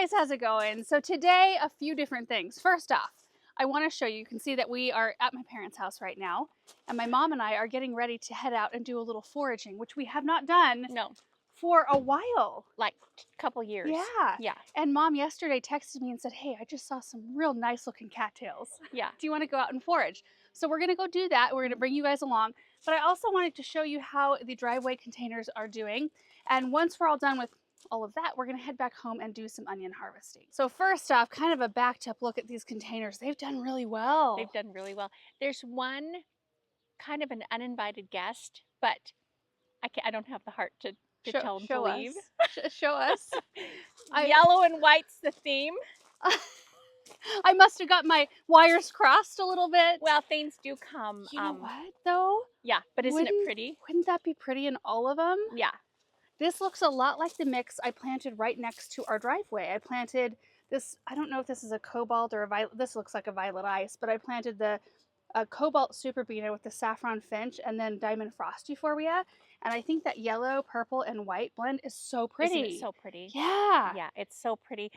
guys, how's it going? So today, a few different things. First off, I want to show you, you can see that we are at my parents' house right now, and my mom and I are getting ready to head out and do a little foraging, which we have not done for a while. Like a couple years. Yeah. Yeah. And Mom yesterday texted me and said, hey, I just saw some real nice looking cattails. Yeah. Do you want to go out and forage? So we're going to go do that. We're going to bring you guys along. But I also wanted to show you how the driveway containers are doing. And once we're all done with all of that, we're going to head back home and do some onion harvesting. So first off, kind of a backed up look at these containers. They've done really well. They've done really well. There's one kind of an uninvited guest, but I don't have the heart to tell them to leave. Show us. Yellow and white's the theme. I must have got my wires crossed a little bit. Well, things do come. You know what, though? Yeah, but isn't it pretty? Wouldn't that be pretty in all of them? Yeah. This looks a lot like the mix I planted right next to our driveway. I planted this, I don't know if this is a cobalt or a violet, this looks like a violet ice, but I planted the cobalt super beano with the saffron finch and then diamond frost euphorbia. And I think that yellow, purple, and white blend is so pretty. Isn't it so pretty? Yeah. Yeah, it's so pretty.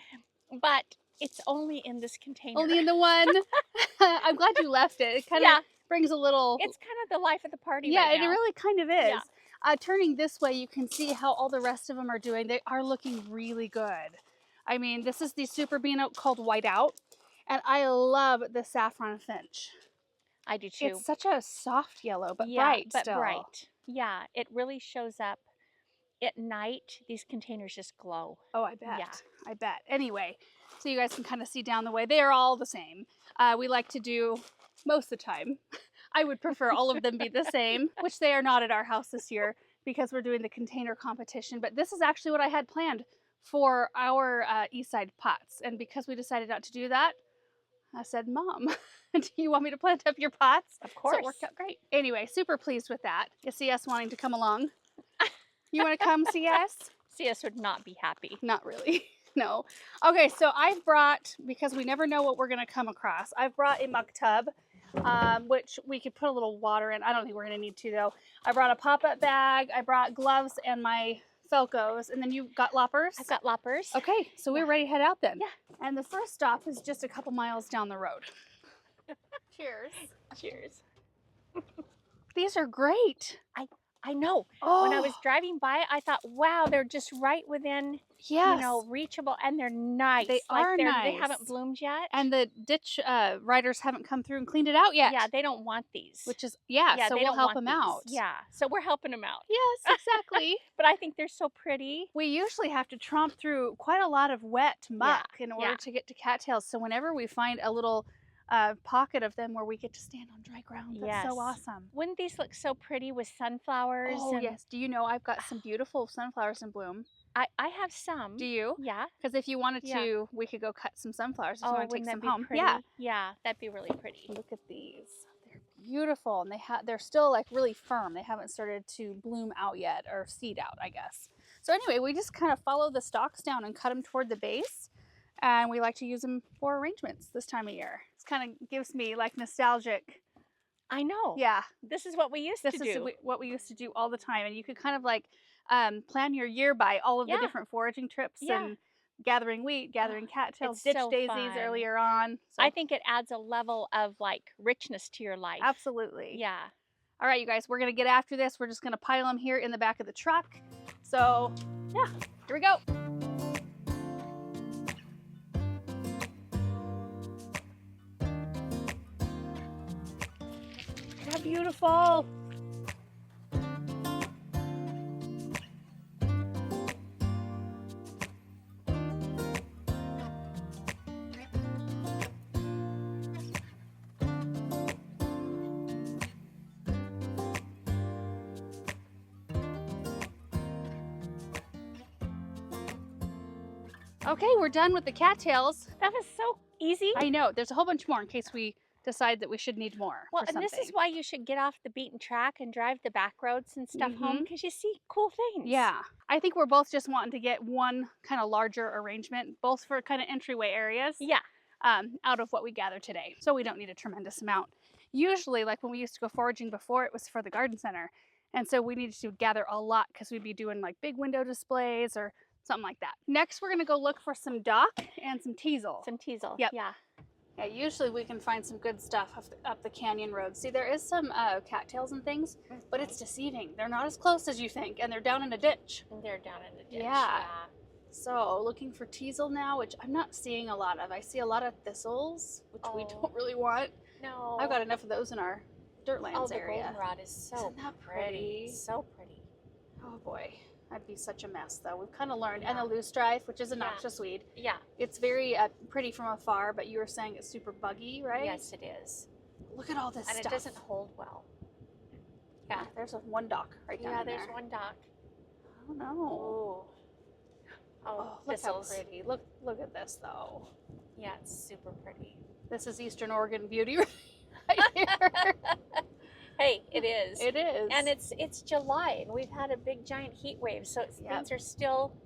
But it's only in this container. Only in the one. I'm glad you left it. It kind of brings a little... It's kind of the life of the party right right now. It really kind of is. Yeah. Turning this way, you can see how all the rest of them are doing. They are looking really good. I mean, this is the super beano called Whiteout, and I love the saffron finch. I do too. It's such a soft yellow, but bright still. Bright. Yeah, it really shows up at night. These containers just glow. Oh, I bet. Yeah. I bet. Anyway, so you guys can kind of see down the way. They are all the same. We like to do most of the time. I would prefer all of them be the same, which they are not at our house this year because we're doing the container competition. But this is actually what I had planned for our east side pots. And because we decided not to do that, I said, Mom, do you want me to plant up your pots? Of course. So it worked out great. Anyway, super pleased with that. You see us wanting to come along. You want to come see us? CS would not be happy. Not really. No. Okay, so I've brought, because we never know what we're going to come across, I've brought a muck tub. Which we could put a little water in. I don't think we're going to need to, though. I brought a pop-up bag. I brought gloves and my Felcos. And then you got loppers? I've got loppers. Okay, so we're ready to head out then. Yeah. And the first stop is just a couple miles down the road. Cheers. Cheers. These are great. I know. Oh. When I was driving by, I thought, wow, they're just right within, reachable, and they're nice. They are nice. They haven't bloomed yet. And the ditch riders haven't come through and cleaned it out yet. Yeah, they don't want these. Which is, so we'll help them out. Yeah, so we're helping them out. Yes, exactly. But I think they're so pretty. We usually have to tromp through quite a lot of wet muck in order to get to cattails. So whenever we find a little pocket of them where we get to stand on dry ground, that's so awesome. Wouldn't these look so pretty with sunflowers? Oh, yes. Do you know I've got some beautiful sunflowers in bloom? I have some. Do you? Yeah. Because if you wanted to, we could go cut some sunflowers if you want to take some home. Pretty? Yeah, that'd be really pretty. Look at these. They're beautiful, and they're still like really firm. They haven't started to bloom out yet, or seed out, I guess. So anyway, we just kind of follow the stalks down and cut them toward the base. And we like to use them for arrangements this time of year. It kind of gives me like nostalgic. I know. Yeah. This is what we used to do. This is what we used to do all the time. And you could kind of like plan your year by all of the different foraging trips and gathering wheat, gathering cattails, ditch daisies earlier on. So I think it adds a level of like richness to your life. Absolutely. Yeah. All right, you guys, we're going to get after this. We're just going to pile them here in the back of the truck. So yeah, here we go. How beautiful. Okay, we're done with the cattails. That was so easy. I know. There's a whole bunch more in case we decide that we should need more. Well, and this is why you should get off the beaten track and drive the back roads and stuff home, because you see cool things. Yeah. I think we're both just wanting to get one kind of larger arrangement, both for kind of entryway areas. Yeah. Out of what we gathered today. So we don't need a tremendous amount. Usually, like when we used to go foraging before, it was for the garden center. And so we needed to gather a lot because we'd be doing like big window displays or something like that. Next, we're gonna go look for some dock and some teasel. Some teasel. Yep. Yeah. Yeah, usually we can find some good stuff up the canyon road. See, there is some cattails and things, but it's deceiving. They're not as close as you think, and they're down in a ditch. And they're down in the ditch. Yeah. So looking for teasel now, which I'm not seeing a lot of. I see a lot of thistles, which we don't really want. No. I've got enough of those in our dirtlands the area. goldenrod is so Isn't that pretty? So pretty. Oh boy, that'd be such a mess though. We've kind of learned, and the loosestrife, which is a noxious weed. Yeah. It's very pretty from afar, but you were saying it's super buggy, right? Yes, it is. Look at all this and stuff. it doesn't hold well. Yeah, there's one dock right down there. Yeah, there's one dock. Oh no. Oh, look thistles. how pretty. Look at this though. Yeah, it's super pretty. This is Eastern Oregon beauty right here. Hey, it is. It is. And it's July, and we've had a big giant heat wave, so things are still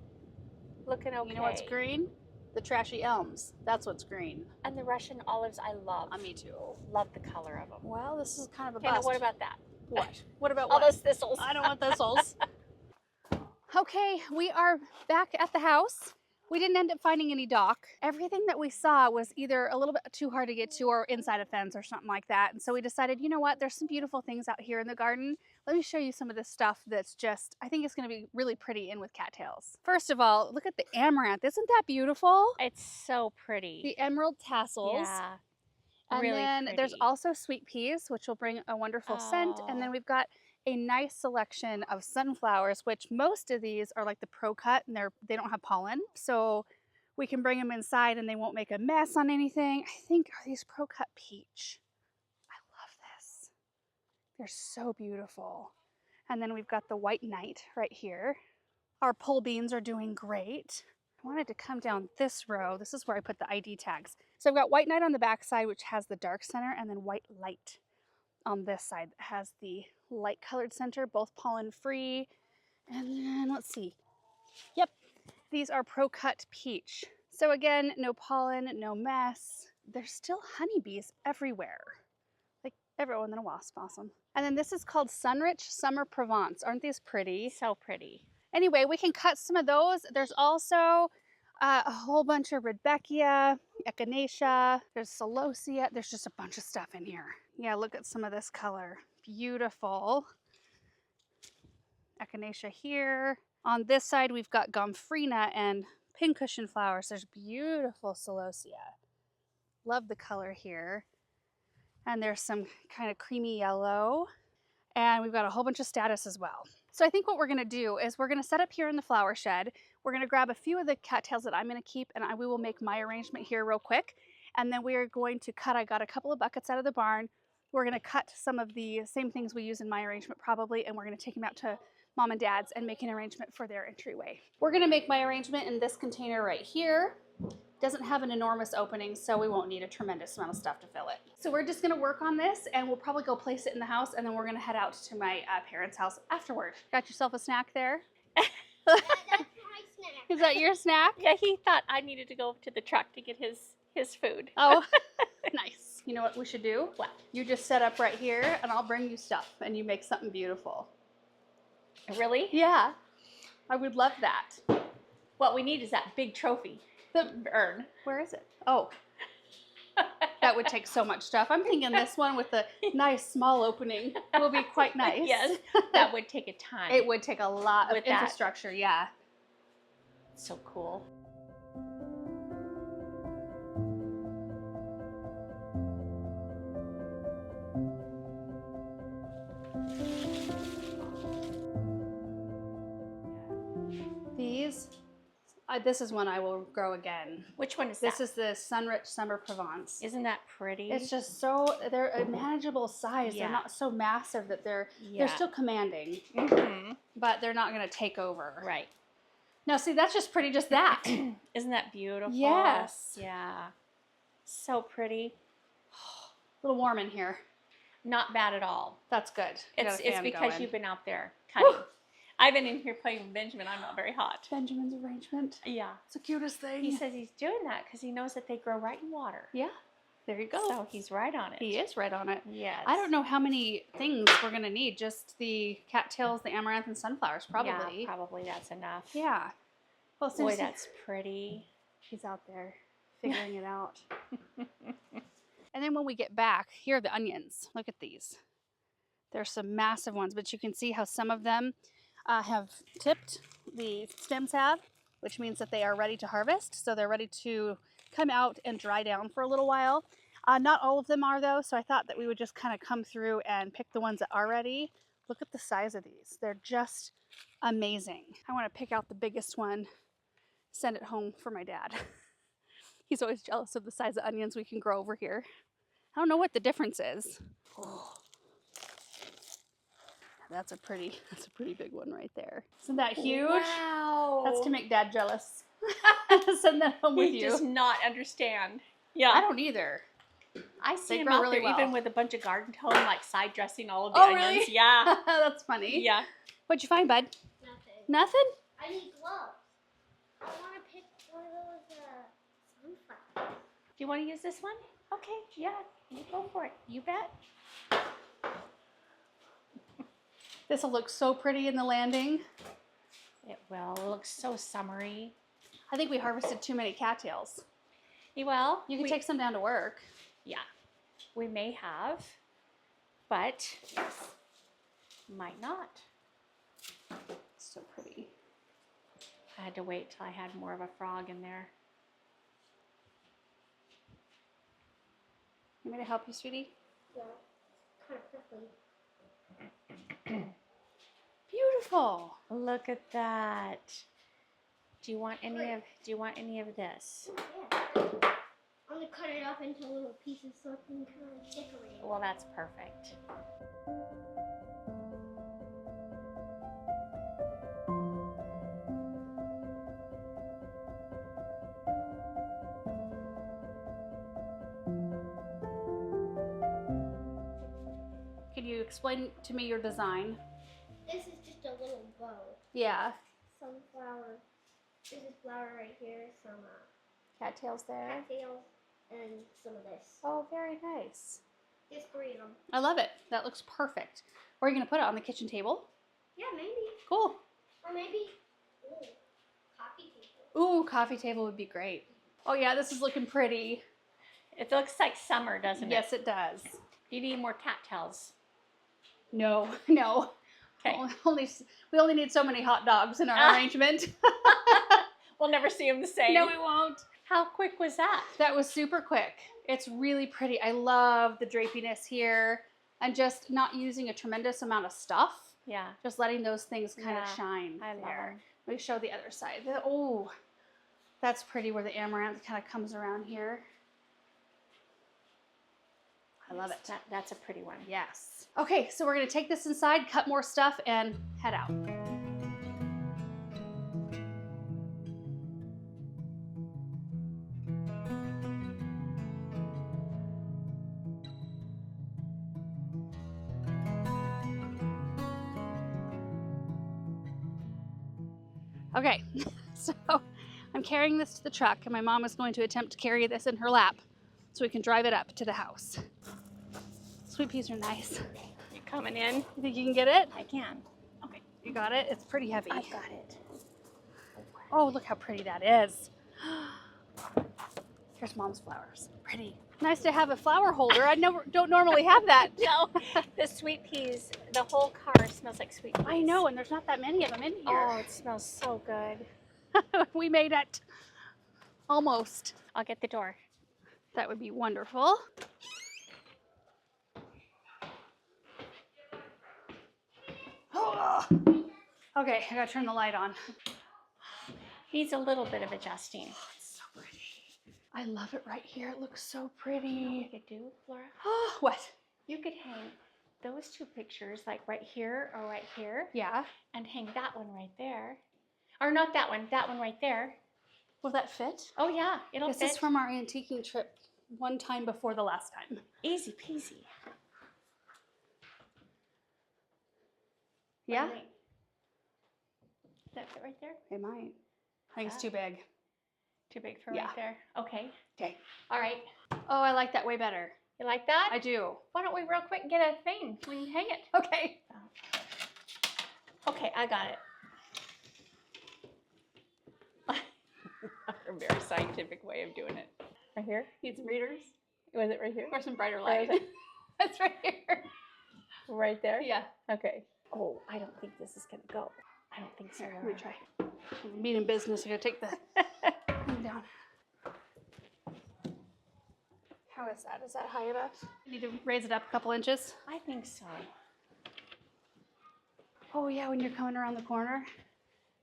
looking okay. You know what's green? The trashy elms. That's what's green. And the Russian olives, I love. Me too. Love the color of them. Well, this is kind of a Okay, now bust. what about that? What? What about all what? those thistles? I don't want thistles. Okay, we are back at the house. We didn't end up finding any dock. Everything that we saw was either a little bit too hard to get to or inside a fence or something like that. And so we decided, you know what, there's some beautiful things out here in the garden. Let me show you some of this stuff that's just, I think it's gonna be really pretty in with cattails. First of all, look at the amaranth. Isn't that beautiful? It's so pretty. The emerald tassels. Yeah. And really then pretty. there's also sweet peas, which will bring a wonderful scent. And then we've got a nice selection of sunflowers, which most of these are like the pro cut and they don't have pollen. So we can bring them inside and they won't make a mess on anything. I think, are these pro cut peach? I love this. They're so beautiful. And then we've got the white knight right here. Our pole beans are doing great. I wanted to come down this row. This is where I put the ID tags. So I've got white knight on the back side, which has the dark center, and then white light on this side that has the light colored center, both pollen free. And then let's see. Yep, these are pro cut peach. So again, no pollen, no mess. There's still honeybees everywhere. Like everyone, then a wasp, awesome. And then this is called Sunrich Summer Provence. Aren't these pretty? So pretty. Anyway, we can cut some of those. There's also a whole bunch of Rudbeckia, Echinacea, there's Celosia. There's just a bunch of stuff in here. Yeah, look at some of this color. Beautiful. Echinacea here. On this side, we've got Gomphrena and pincushion flowers. There's beautiful Celosia. Love the color here. And there's some kind of creamy yellow. And we've got a whole bunch of status as well. So I think what we're gonna do is we're gonna set up here in the flower shed. We're gonna grab a few of the cattails that I'm gonna keep, and we will make my arrangement here real quick. And then we are going to cut, I got a couple of buckets out of the barn. We're gonna cut some of the same things we use in my arrangement probably, and we're gonna take them out to mom and dad's and make an arrangement for their entryway. We're gonna make my arrangement in this container right here. Doesn't have an enormous opening, so we won't need a tremendous amount of stuff to fill it. So we're just gonna work on this, and we'll probably go place it in the house, and then we're gonna head out to my parents' house afterward. Got yourself a snack there? That's my snack. Is that your snack? Yeah, he thought I needed to go to the truck to get his food. Oh, nice. You know what we should do? What? You just set up right here, and I'll bring you stuff, and you make something beautiful. Really? Yeah, I would love that. What we need is that big trophy. The urn. Where is it? Oh, that would take so much stuff. I'm thinking this one with the nice small opening will be quite nice. Yes, that would take a time. It would take a lot of With that. infrastructure, yeah. So cool. These, this is one I will grow again. Which one is This that? is the Sunrich Summer Provence. Isn't that pretty? It's just so, they're a manageable size. Yeah. They're not so massive that they're Yeah. still commanding, Mhm. but they're not going to take over. Right. Now, see, that's just pretty, just that. Isn't that beautiful? Yes. Yeah. So pretty. A little warm in here. Not bad at all. That's good. You got It's a fan because going. you've been out there cutting. I've been in here playing with Benjamin. I'm not very hot. Benjamin's arrangement. Yeah. It's the cutest thing. He says he's doing that because he knows that they grow right in water. Yeah, there you go. So he's right on it. He is right on it. Yes. I don't know how many things we're going to need. Just the cattails, the amaranth, and sunflowers, probably. Yeah, probably that's enough. Yeah. Well, as soon Boy, as that's pretty. he's out there figuring it out. And then when we get back, here are the onions. Look at these. There's some massive ones, but you can see how some of them have tipped. The stems have, which means that they are ready to harvest. So they're ready to come out and dry down for a little while. Not all of them are though, so I thought that we would just kind of come through and pick the ones that are ready. Look at the size of these. They're just amazing. I want to pick out the biggest one, send it home for my dad. He's always jealous of the size of onions we can grow over here. I don't know what the difference is. Oh. That's a pretty big one right there. Isn't that huge? Wow. That's to make Dad jealous. Send that home with He you. does not understand. Yeah. I don't either. I see They him grow out really there well. even with a bunch of garden hose, like side dressing all of the Oh, onions. really? Yeah. That's funny. Yeah. What'd you find, bud? Nothing. Nothing? I need gloves. I want to pick one of those sunflowers. Do you want to use this one? Okay. Yeah. You go for it. You bet. This will look so pretty in the landing. It will. It looks so summery. I think we harvested too many cattails. Well, You can take some down to work. Yeah, we may have, but might not. So pretty. I had to wait till I had more of a frog in there. You want me to help you, sweetie? Yeah, kind of prickly. Beautiful. Look at that. Do you want any of this? Yeah. I'm gonna cut it up into little pieces so I can kind of decorate it. Well, that's perfect. Can you explain to me your design? This is just a little bow. Yeah. Sunflower. This is flower right here. Some Cattails there. cattails and some of this. Oh, very nice. Just 3 of them. I love it. That looks perfect. Where are you going to put it? On the kitchen table? Yeah, maybe. Cool. Or maybe. Ooh, coffee table. Ooh, coffee table would be great. Oh yeah, this is looking pretty. It looks like summer, doesn't it? Yes, it does. You need more cattails. No, no. Okay. We only need so many hot dogs in our arrangement. We'll never see them the same. No, we won't. How quick was that? That was super quick. It's really pretty. I love the drapiness here and just not using a tremendous amount of stuff. Yeah. Just letting those things kind of Yeah, shine I love there. 'em. Let me show the other side. Oh, that's pretty where the amaranth kind of comes around here. I love it. That's a pretty one. Yes. Okay, so we're going to take this inside, cut more stuff, and head out. Okay, so I'm carrying this to the truck, and my mom is going to attempt to carry this in her lap so we can drive it up to the house. Sweet peas are nice. You coming in? You think you can get it? I can. Okay, you got it? It's pretty heavy. I've got it. Oh, look how pretty that is. Here's Mom's flowers. Pretty. Nice to have a flower holder. I don't normally have that. No, the sweet peas, the whole car smells like sweet peas. I know, and there's not that many of them in here. Oh, it smells so good. We made it. Almost. I'll get the door. That would be wonderful. Oh. Okay, I gotta turn the light on. Needs a little bit of adjusting. Oh, it's so pretty. I love it right here. It looks so pretty. You could do, Flora? Oh, what? You could hang those two pictures, like right here or right here, Yeah. and hang that one right there. Or not that one right there. Will that fit? Oh yeah, it'll This fit. is from our antiquing trip one time before the last time. Easy peasy. What do Yeah? you think? Does that fit right there? It might. I think it's too big. Too big for Yeah. right there. Okay. Okay. All right. Oh, I like that way better. You like that? I do. Why don't we real quick get a thing? We can hang it. Okay. Okay, I got it. a very scientific way of doing it. Right here? Need some readers? Was it right here? Or some brighter Where is light? it? That's right here. Right there? Yeah. Okay. Oh, I don't think this is gonna go. I don't think so. Here, let me try. Meeting business. You gotta take the thing down. How is that? Is that high enough? You need to raise it up a couple inches. I think so. Oh yeah, when you're coming around the corner.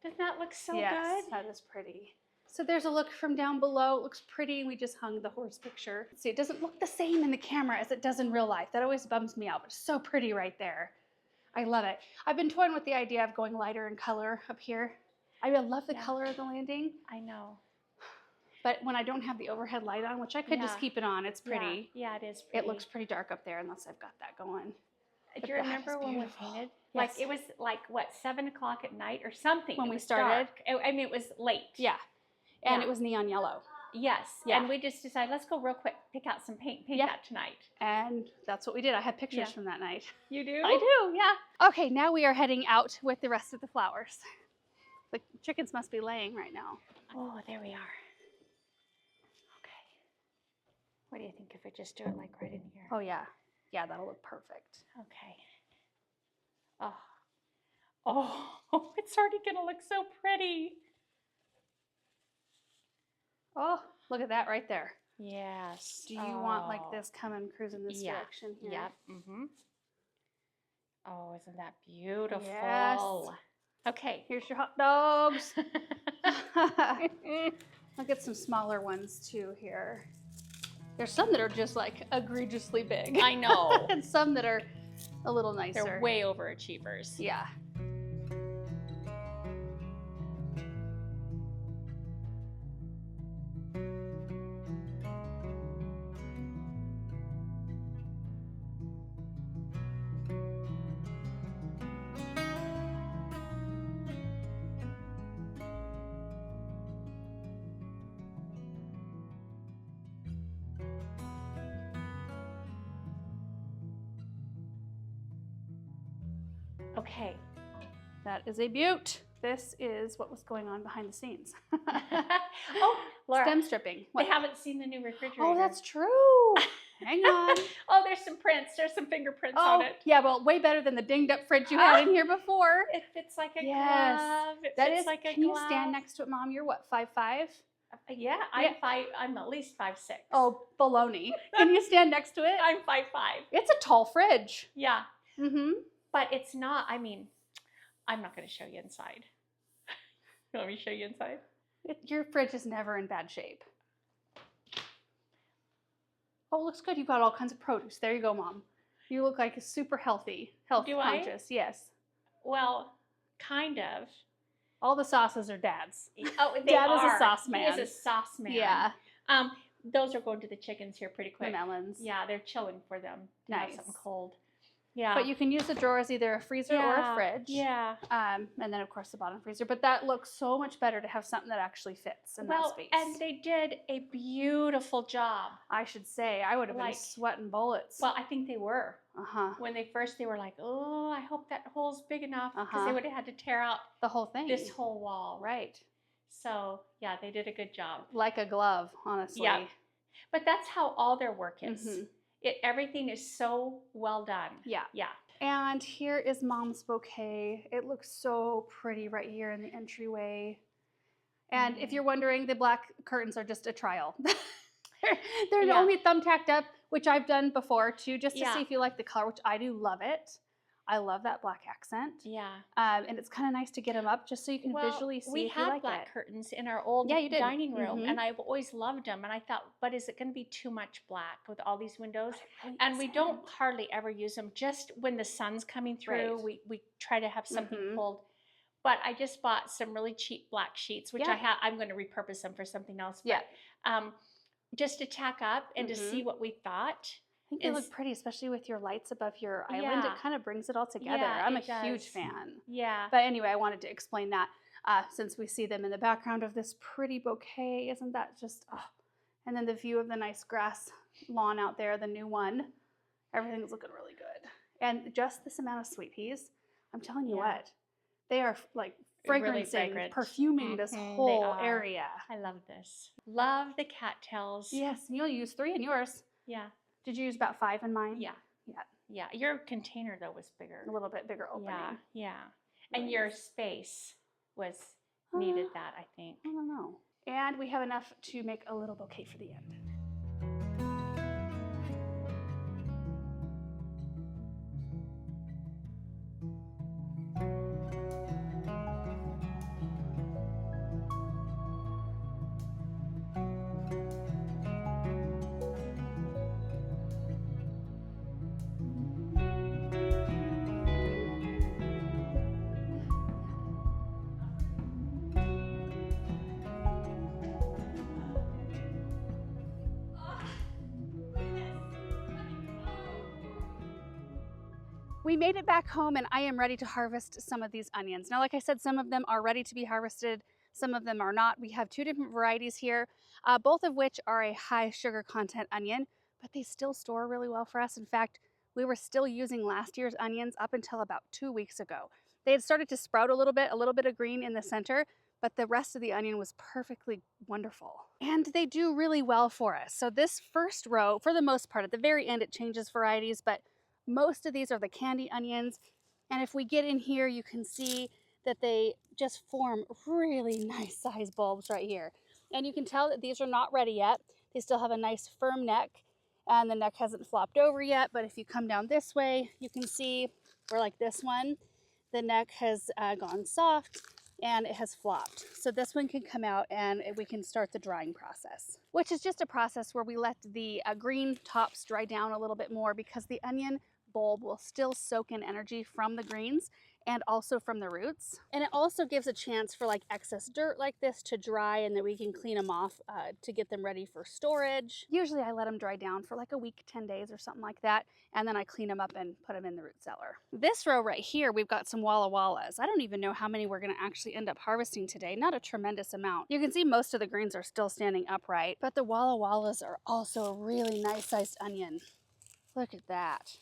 Doesn't that look so Yes, good? that is pretty. So there's a look from down below. It looks pretty. We just hung the horse picture. See, it doesn't look the same in the camera as it does in real life. That always bums me out, but it's so pretty right there. I love it. I've been toying with the idea of going lighter in color up here. I love the color of the landing, I know. but when I don't have the overhead light on, which I could just Yeah. keep it on, it's pretty. Yeah, it is pretty. It looks pretty dark up there unless I've got that going. Do but you that remember is when we beautiful. painted? Yes. Like it was like what, 7 o'clock at night or something? When It we was started? dark. I mean, it was late. Yeah, and Yeah. it was neon yellow. Yes. Yeah. And we just decided, let's go real quick, pick out some paint Yeah. that tonight. And that's what we did. I have pictures Yeah. from that night. You do? I do, yeah. Okay, now we are heading out with the rest of the flowers. The chickens must be laying right now. Oh, there we are. Okay. What do you think if I just do it like right in here? Oh yeah, yeah, that'll look perfect. Okay. Oh. Oh, it's already gonna look so pretty. Oh, look at that right there. Yes. Do you want like this coming cruising this Yeah. direction here? Yep. Mm-hmm. Oh, isn't that beautiful? Yes. Okay. Here's your hot dogs. I'll get some smaller ones too here. There's some that are just like egregiously big. I know. And some that are a little nicer. They're way overachievers. Yeah. Okay. That is a beaut. This is what was going on behind the scenes. Oh, Laura, Stem stripping. they What? haven't seen the new refrigerator. Oh, that's true. Hang on. Oh, there's some prints. There's some fingerprints on Oh, it. yeah, well, way better than the dinged up fridge you had in here before. It fits like a Yes. glove. It That fits is, like a can you glove. stand next to it, Mom? You're what, 5'5"? Yeah, Yeah. I'm at least 5'6". Oh, baloney. Can you stand next to it? I'm 5'5". It's a tall fridge. Yeah, Mm-hmm. but it's not. I mean, I'm not going to show you inside. You want me to show you inside? Your fridge is never in bad shape. Oh, looks good. You've got all kinds of produce. There you go, Mom. You look like a super healthy, health Do I? conscious. Yes. Well, kind of. All the sauces are Dad's. Oh, they Dad are. is a sauce He man. is a sauce man. Yeah. Those are going to the chickens here pretty The quick. melons. Yeah, they're chilling for them to have Nice. something cold. Yeah. But you can use the drawer as either a freezer or a fridge. Yeah. And then, of course, the bottom freezer. But that looks so much better to have something that actually fits in that space. And they did a beautiful job. I should say, I would have been Like- sweating bullets. Well, I think they were. Uh-huh. When they were like, oh, I hope that hole's big enough, because Uh-huh. they would have had to tear out The whole thing. this whole wall. Right. So, yeah, they did a good job. Like a glove, honestly. Yeah. But that's how all their work is. Mhm. Everything is so well done. Yeah. Yeah. And here is Mom's bouquet. It looks so pretty right here in the entryway. And if you're wondering, the black curtains are just a trial. They're Yeah. only thumbtacked up, which I've done before too, just to Yeah. see if you like the color, which I do love it. I love that black accent. Yeah. And it's kind of nice to get them up just so you can visually see we if you had like black it. curtains in our old Yeah, you did. dining room, Mhm. and I've always loved them. And I thought, but is it going to be too much black with all these windows? Really And we isn't. don't hardly ever use them. Just when the sun's coming through, Right. we try to have something Mhm. pulled. But I just bought some really cheap black sheets, which Yeah. I'm going to repurpose them for something else. But, Yeah. just to tack up and to see what we thought. I think they look is- pretty, especially with your lights above your island. Yeah. It kind of brings it all together. Yeah, I'm a it does. huge fan. Yeah. But anyway, I wanted to explain that since we see them in the background of this pretty bouquet. Isn't that just, oh. And then the view of the nice grass lawn out there, the new one. Everything's looking really good. And just this amount of sweet peas, I'm telling you Yeah. what, they are like really fragrancing, fragrant. perfuming this They whole are. area. I love this. Love the cattails. Yes, and you'll use 3 in yours. Yeah. Did you use about 5 in mine? Yeah. Yeah. Yeah. Your container though was bigger. A little bit bigger opening. Yeah. Yeah. Really And your nice. space was needed that, I think. I don't know. And we have enough to make a little bouquet for the end. We made it back home and I am ready to harvest some of these onions. Now, like I said, some of them are ready to be harvested, some of them are not. We have 2 different varieties here, both of which are a high sugar content onion, but they still store really well for us. In fact, we were still using last year's onions up until about 2 weeks ago. They had started to sprout a little bit of green in the center, but the rest of the onion was perfectly wonderful. And they do really well for us. So this first row, for the most part, at the very end, it changes varieties, but most of these are the candy onions. And if we get in here, you can see that they just form really nice size bulbs right here. And you can tell that these are not ready yet. They still have a nice firm neck and the neck hasn't flopped over yet. But if you come down this way, you can see, or like this one, the neck has gone soft and it has flopped. So this one can come out and we can start the drying process, which is just a process where we let the green tops dry down a little bit more because the onion bulb will still soak in energy from the greens and also from the roots. And it also gives a chance for like excess dirt like this to dry and then we can clean them off to get them ready for storage. Usually I let them dry down for like a week, 10 days or something like that. And then I clean them up and put them in the root cellar. This row right here, we've got some Walla Wallas. I don't even know how many we're gonna actually end up harvesting today. Not a tremendous amount. You can see most of the greens are still standing upright, but the Walla Wallas are also a really nice sized onion. Look at that.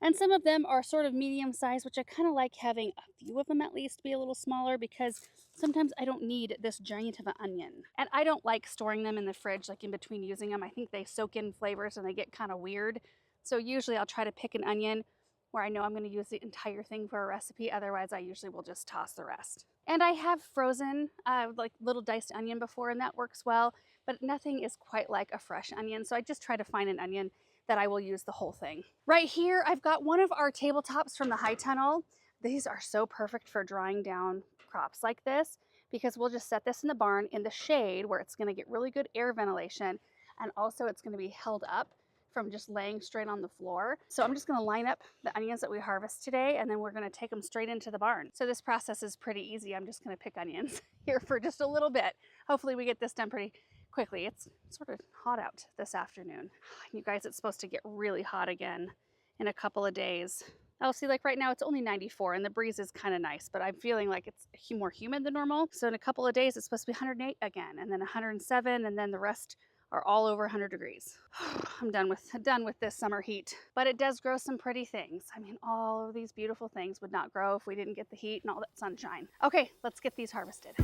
And some of them are sort of medium sized, which I kind of like having a few of them at least be a little smaller because sometimes I don't need this giant of an onion. And I don't like storing them in the fridge like in between using them. I think they soak in flavors and they get kind of weird. So usually I'll try to pick an onion where I know I'm going to use the entire thing for a recipe. Otherwise I usually will just toss the rest. And I have frozen like little diced onion before and that works well, but nothing is quite like a fresh onion. So I just try to find an onion that I will use the whole thing. Right here, I've got one of our tabletops from the high tunnel. These are so perfect for drying down crops like this because we'll just set this in the barn in the shade where it's gonna get really good air ventilation and also it's gonna be held up from just laying straight on the floor. So I'm just gonna line up the onions that we harvest today and then we're gonna take them straight into the barn. So this process is pretty easy. I'm just gonna pick onions here for just a little bit. Hopefully we get this done pretty quickly. It's sort of hot out this afternoon. You guys, it's supposed to get really hot again in a couple of days. Oh, see, like right now it's only 94 and the breeze is kind of nice, but I'm feeling like it's more humid than normal. So in a couple of days, it's supposed to be 108 again, and then 107, and then the rest are all over 100 degrees. I'm done with this summer heat, but it does grow some pretty things. I mean, all of these beautiful things would not grow if we didn't get the heat and all that sunshine. Okay, let's get these harvested.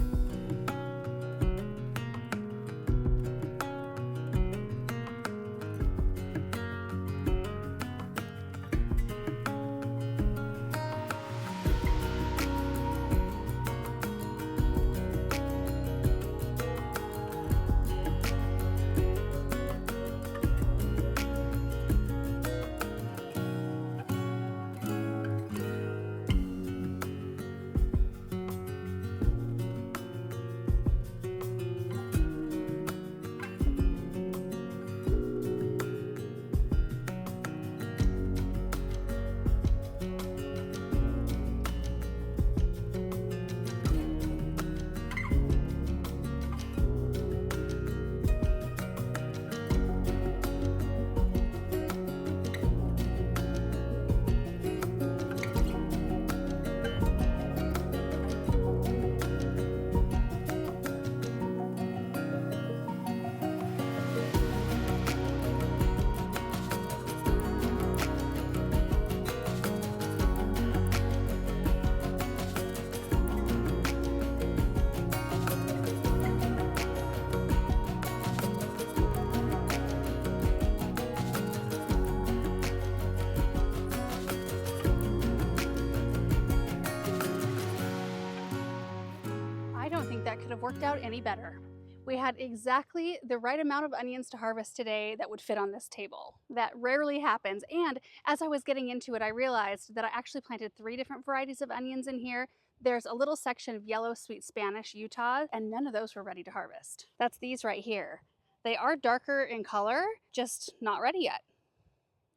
could have worked out any better. We had exactly the right amount of onions to harvest today that would fit on this table. That rarely happens. And as I was getting into it, I realized that I actually planted 3 different varieties of onions in here. There's a little section of yellow sweet Spanish Utah, and none of those were ready to harvest. That's these right here. They are darker in color, just not ready yet.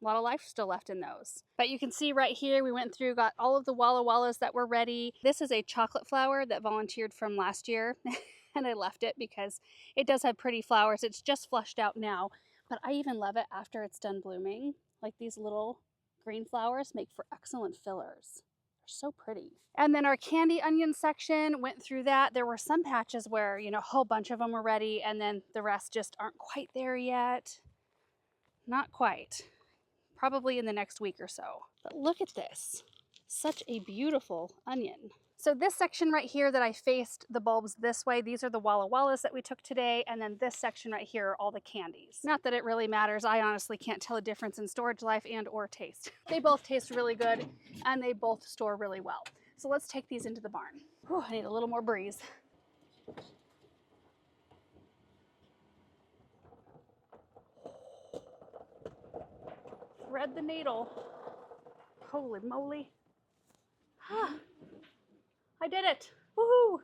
A lot of life still left in those. But you can see right here, we went through, got all of the Walla Wallas that were ready. This is a chocolate flower that volunteered from last year. And I left it because it does have pretty flowers. It's just flushed out now, but I even love it after it's done blooming. Like these little green flowers make for excellent fillers. They're so pretty. And then our candy onion section, went through that. There were some patches where, you know, a whole bunch of them were ready and then the rest just aren't quite there yet. Not quite. Probably in the next week or so. But look at this. Such a beautiful onion. So this section right here that I faced the bulbs this way, these are the Walla Wallas that we took today, and then this section right here are all the candies. Not that it really matters. I honestly can't tell a difference in storage life and or taste. They both taste really good, and they both store really well. So let's take these into the barn. Whew, I need a little more breeze. Thread the needle. Holy moly. Ah. I did it! Woohoo!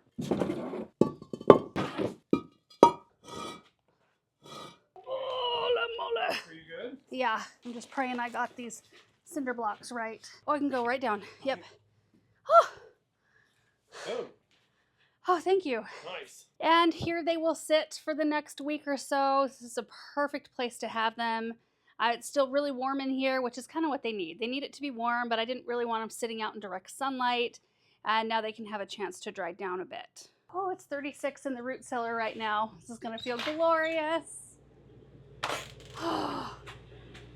Holy moly! Are you good? Yeah, I'm just praying I got these cinder blocks right. Oh, I can go right down. Yep. Oh, Oh, oh, thank you. nice. And here they will sit for the next week or so. This is a perfect place to have them. It's still really warm in here, which is kind of what they need. They need it to be warm, but I didn't really want them sitting out in direct sunlight. And now they can have a chance to dry down a bit. Oh, it's 36 in the root cellar right now. This is gonna feel glorious.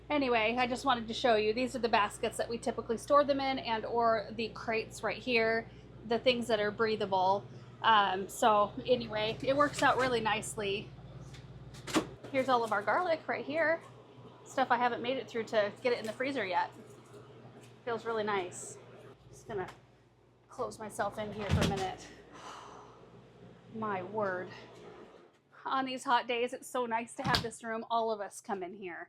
Anyway, I just wanted to show you, these are the baskets that we typically store them in, and or the crates right here, the things that are breathable. So anyway, it works out really nicely. Here's all of our garlic right here. Stuff I haven't made it through to get it in the freezer yet. Feels really nice. Just gonna close myself in here for a minute. My word. On these hot days, it's so nice to have this room. All of us come in here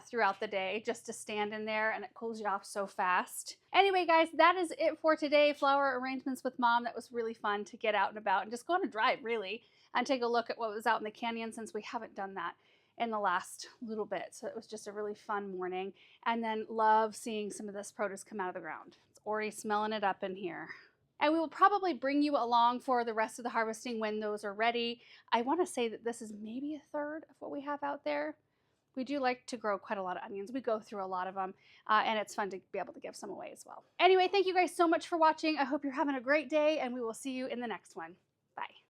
throughout the day just to stand in there, and it cools you off so fast. Anyway, guys, that is it for today. Flower arrangements with Mom. That was really fun to get out and about and just go on a drive, really, and take a look at what was out in the canyon, since we haven't done that in the last little bit. So it was just a really fun morning. And then love seeing some of this produce come out of the ground. It's already smelling it up in here. And we will probably bring you along for the rest of the harvesting when those are ready. I want to say that this is maybe a third of what we have out there. We do like to grow quite a lot of onions. We go through a lot of them, and it's fun to be able to give some away as well. Anyway, thank you guys so much for watching. I hope you're having a great day, and we will see you in the next one. Bye.